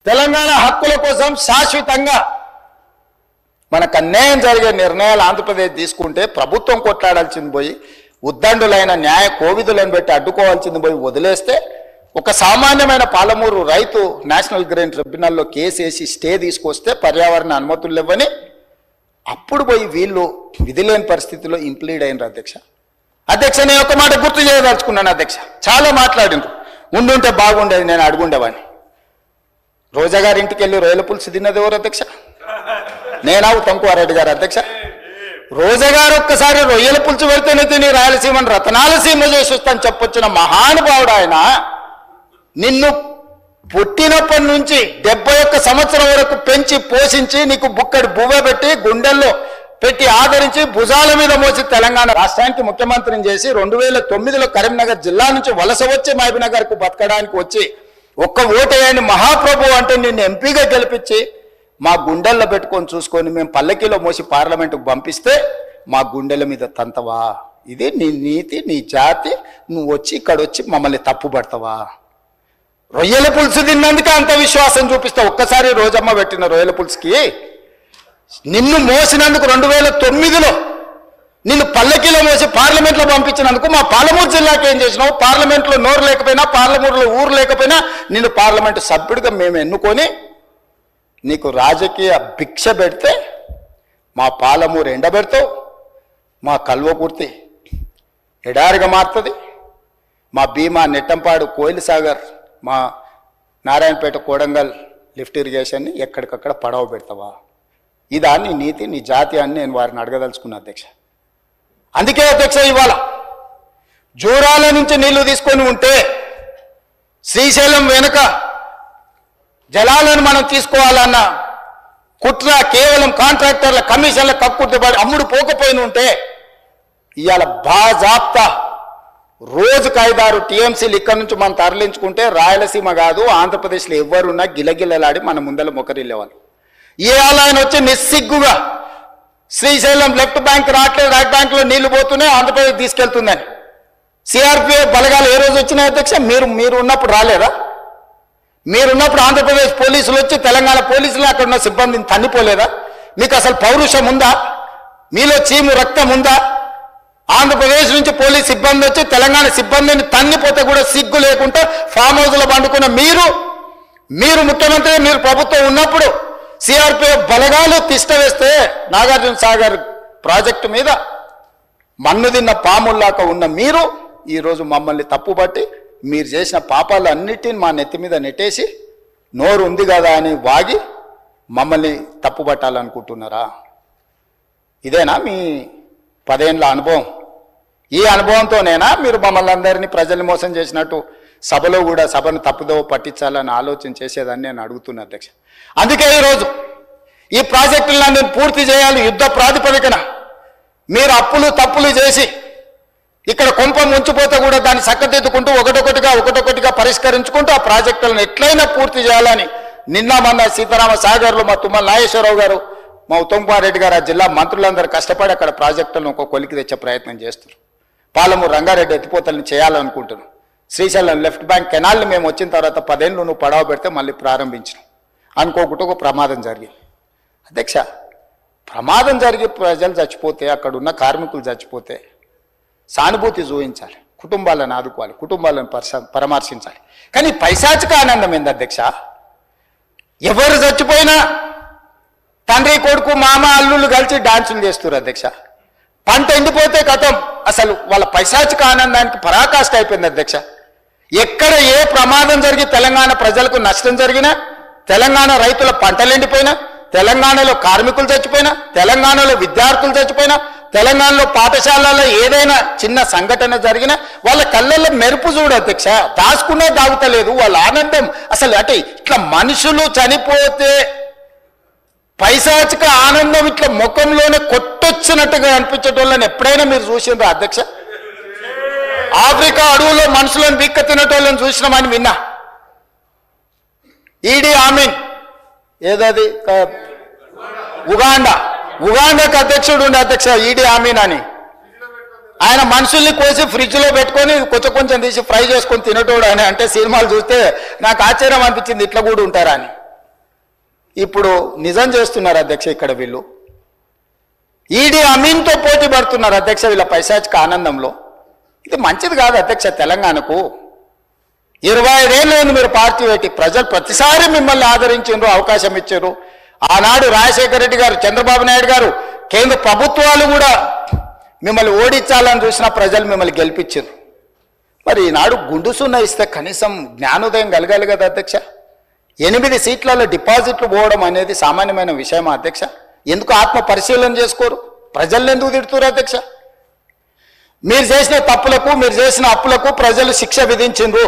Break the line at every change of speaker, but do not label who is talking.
తెలంగాణ హక్కుల కోసం శాశ్వతంగా మనకు అన్యాయం జరిగే నిర్ణయాలు ఆంధ్రప్రదేశ్ తీసుకుంటే ప్రభుత్వం కొట్లాడాల్సింది పోయి ఉద్దండులైన న్యాయ కోవిదులను పెట్టి అడ్డుకోవాల్సింది పోయి వదిలేస్తే ఒక సామాన్యమైన పాలమూరు రైతు నేషనల్ గ్రీన్ ట్రిబ్యునల్లో కేసు వేసి స్టే తీసుకొస్తే పర్యావరణ అనుమతులు ఇవ్వని అప్పుడు పోయి వీళ్ళు విధిలేని పరిస్థితిలో ఇంప్లీడ్ అయినారు అధ్యక్ష నేను ఒక మాట గుర్తు చేయదలుచుకున్నాను అధ్యక్ష. చాలా మాట్లాడిండ్రు, ఉండుంటే బాగుండేది నేను అడుగుండేవాడిని. రోజా గారి ఇంటికి వెళ్ళి రొయ్యల పులుసు తిన్నది ఎవరు అధ్యక్ష? నేనా ఉత్తమ్కుమారెడ్డి గారు అధ్యక్ష? రోజా గారు ఒక్కసారి రొయ్యల పులుసు పెడితేనే తిని రాయలసీమను రతనాల సీమ చేసి వస్తాను చెప్పొచ్చిన మహానుభావుడు ఆయన. నిన్ను పుట్టినప్పటి నుంచి 71 సంవత్సరం వరకు పెంచి పోషించి నీకు బుక్కడి బువ్వ పెట్టి గుండెల్లో పెట్టి ఆదరించి భుజాల మీద మోసి తెలంగాణ రాష్ట్రానికి ముఖ్యమంత్రిని చేసి 2009లో కరీంనగర్ జిల్లా నుంచి వలస వచ్చి మహబూబ్నగర్కు బతకడానికి వచ్చి ఒక్క ఓటేయని మహాప్రభు అంటే నిన్ను ఎంపీగా గెలిపించి మా గుండెల్లో పెట్టుకొని చూసుకొని మేము పల్లకీలో మోసి పార్లమెంటుకు పంపిస్తే మా గుండెల మీద తంతవా? ఇది నీ నీతి, నీ జాతి. నువ్వు వచ్చి ఇక్కడ వచ్చి మమ్మల్ని తప్పు పడతావా? రొయ్యల పులుసు తిన్నందుకే అంత విశ్వాసం చూపిస్తావు. ఒక్కసారి రోజమ్మ పెట్టిన రొయ్యల పులుసుకి నిన్ను మోసినందుకు 2009లో నిన్ను పల్లకీలో మోసి పార్లమెంట్లో పంపించినందుకు మా పాలమూరు జిల్లాకి ఏం చేసినావు? పార్లమెంట్లో నోరు లేకపోయినా, పార్లమూరులో ఊరు లేకపోయినా నిన్ను పార్లమెంటు సభ్యుడిగా మేము ఎన్నుకొని నీకు రాజకీయ భిక్ష పెడితే మా పాలమూరు ఎండబెడతావు, మా కల్వకుర్తి ఎడారిగా మారుతుంది, మా భీమా నెట్టంపాడు కోయిల్ సాగర్ మా నారాయణపేట కోడంగల్ లిఫ్ట్ ఇరిగేషన్ని ఎక్కడికక్కడ పడవ పెడతావా? ఇదా నీ నీతి, నీ జాతి అని నేను వారిని అడగదలుచుకున్నా అధ్యక్ష. అందుకే అధ్యక్ష ఇవాళ జూరాల నుంచి నీళ్లు తీసుకొని ఉంటే శ్రీశైలం వెనుక జలాలను మనం తీసుకోవాలన్న కుట్ర కేవలం కాంట్రాక్టర్ల కమిషన్ల కక్కుర్తిపడి అమ్ముడు పోకపోయిన ఉంటే ఇవాళ బాజాప్తా రోజుకు 5-6 టీఎంసీలు ఇక్కడ నుంచి మనం తరలించుకుంటే రాయలసీమ కాదు ఆంధ్రప్రదేశ్లో ఎవరున్నా గిలగిలలాడి మన ముందర మొకరిల్లేవాళ్ళు. ఇవాళ ఆయన వచ్చి నిస్సిగ్గుగా శ్రీశైలం లెఫ్ట్ బ్యాంక్ రావట్లేదు, రైట్ బ్యాంక్లో నీళ్లు పోతూనే ఆంధ్రప్రదేశ్ తీసుకెళ్తుందని సిఆర్పిఎఫ్ బలగాలు ఏ రోజు వచ్చినాయి అధ్యక్ష? మీరు ఉన్నప్పుడు రాలేదా? మీరున్నప్పుడు ఆంధ్రప్రదేశ్ పోలీసులు వచ్చి తెలంగాణ పోలీసులు అక్కడ ఉన్న సిబ్బందిని తన్నిపోలేదా? మీకు అసలు పౌరుషం ఉందా? మీలో చీము రక్తం ఉందా? ఆంధ్రప్రదేశ్ నుంచి పోలీస్ సిబ్బంది వచ్చి తెలంగాణ సిబ్బందిని తన్నిపోతే కూడా సిగ్గు లేకుండా ఫామ్ హౌస్లో పండుకున్న మీరు ముఖ్యమంత్రి, మీరు ప్రభుత్వం ఉన్నప్పుడు సిఆర్పిఎఫ్ బలగాలు తిష్ట వేస్తే నాగార్జున సాగర్ ప్రాజెక్టు మీద మన్ను తిన్న పాముల్లాక ఉన్న మీరు ఈరోజు మమ్మల్ని తప్పుబట్టి మీరు చేసిన పాపాలు అన్నిటిని మా నెత్తి మీద నెట్టేసి నోరు ఉంది కదా అని వాగి మమ్మల్ని తప్పుబట్టాలనుకుంటున్నారా? ఇదేనా మీ 10 ఏళ్ల అనుభవం? ఈ అనుభవంతోనేనా మీరు మమ్మల్ని అందరినీ ప్రజల్ని మోసం చేసినట్టు సభలో కూడా సభను తప్పుదో పట్టించాలని ఆలోచన చేసేదని నేను అడుగుతున్నా అధ్యక్ష. అందుకే ఈరోజు ఈ ప్రాజెక్టులను పూర్తి చేయాలి యుద్ధ ప్రాతిపదికన. మీరు అప్పులు తప్పులు చేసి ఇక్కడ కొంపం ఉంచిపోతే కూడా దాన్ని చక్కదిద్దుకుంటూ ఒకటొకటిగా పరిష్కరించుకుంటూ ఆ ప్రాజెక్టులను ఎట్లయినా పూర్తి చేయాలని నిన్న మొన్న సీతారామ సాగర్లో మా తుమ్మల నాగేశ్వరరావు గారు, మా ఉత్తమ్కుమారెడ్డి గారు, ఆ జిల్లా మంత్రులందరూ కష్టపడి అక్కడ ప్రాజెక్టులను ఒక కొలికి తెచ్చే ప్రయత్నం చేస్తున్నారు. పాలమూరు రంగారెడ్డి ఎత్తిపోతల్ని చేయాలనుకుంటున్నాం. శ్రీశైలం లెఫ్ట్ బ్యాంక్ కెనాల్ని మేము వచ్చిన తర్వాత 10 ఏళ్ళు నువ్వు పడవ పెడితే మళ్ళీ ప్రారంభించినాం. అనుకోకుండా ఒక ప్రమాదం జరిగింది అధ్యక్ష. ప్రమాదం జరిగి ప్రజలు చచ్చిపోతే, అక్కడ ఉన్న కార్మికులు చచ్చిపోతే సానుభూతి చూపించాలి, కుటుంబాలను ఆదుకోవాలి, కుటుంబాలను పరామర్శించాలి. కానీ పైశాచిక ఆనందం ఏంది అధ్యక్ష? ఎవరు చచ్చిపోయినా తండ్రి కొడుకు మామ అల్లుళ్ళు కలిసి డాన్సులు చేస్తారు అధ్యక్ష. పంట ఎండిపోతే కథం, అసలు వాళ్ళ పైశాచిక ఆనందానికి పరాకాష్ట అయిపోయింది అధ్యక్ష. ఎక్కడ ఏ ప్రమాదం జరిగి తెలంగాణ ప్రజలకు నష్టం జరిగినా, తెలంగాణ రైతుల పంటలు ఎండిపోయినా, తెలంగాణలో కార్మికులు చచ్చిపోయినా, తెలంగాణలో విద్యార్థులు చచ్చిపోయినా, తెలంగాణలో పాఠశాలలో ఏదైనా చిన్న సంఘటన జరిగినా వాళ్ళ కళ్ళల్లో మెరుపు చూడు అధ్యక్ష. దాచుకున్నా దాగుతలేదు వాళ్ళ ఆనందం. అసలు అంటే ఇట్లా మనుషులు చనిపోతే పైశాచిక ఆనందం ఇట్లా ముఖంలోనే కొట్టొచ్చినట్టుగా అనిపించేటోళ్ళని ఎప్పుడైనా మీరు చూసిండ్రా అధ్యక్ష? ఆఫ్రికా అడవులో మనుషులను బిక్క తినేటోళ్ళని చూసినామని విన్నా. ఈడీ ఆమీన్ ఏదది ఉగాండాకు అధ్యక్షుడు ఉండే అధ్యక్ష ఈడీ ఆమీన్ అని. ఆయన మనుషుల్ని కోసి ఫ్రిడ్జ్లో పెట్టుకొని కొంచెం తీసి ఫ్రై చేసుకొని తినేటోడు అని. అంటే సినిమాలు చూస్తే నాకు ఆశ్చర్యం అనిపించింది, ఇట్లా కూడా ఉంటారా అని. ఇప్పుడు నిజం చేస్తున్నారు అధ్యక్ష. ఇక్కడ వీళ్ళు ఈడీ అమీన్తో పోటీ పడుతున్నారు అధ్యక్ష వీళ్ళ పైశాచిక ఆనందంలో. ఇది మంచిది కాదు అధ్యక్ష. తెలంగాణకు 25 ఏళ్ళు మీరు పార్టీ పెట్టి ప్రజలు ప్రతిసారి మిమ్మల్ని ఆదరించారు, అవకాశం ఇచ్చారు. ఆనాడు రాజశేఖర రెడ్డి గారు, చంద్రబాబు నాయుడు గారు, కేంద్ర ప్రభుత్వాలు కూడా మిమ్మల్ని ఓడించాలని చూసిన ప్రజలు మిమ్మల్ని గెలిపించారు. మరి ఈనాడు గుండుసున్న ఇస్తే కనీసం జ్ఞానోదయం కలగాలి కదా అధ్యక్ష. 8 సీట్లలో డిపాజిట్లు పోవడం అనేది సామాన్యమైన విషయమా అధ్యక్ష? ఎందుకు ఆత్మ పరిశీలన చేసుకోరు? ప్రజల్ని ఎందుకు తిడుతున్నారు అధ్యక్ష? మీరు చేసిన తప్పులకు, మీరు చేసిన అప్పులకు ప్రజలు శిక్ష విధించిండ్రు.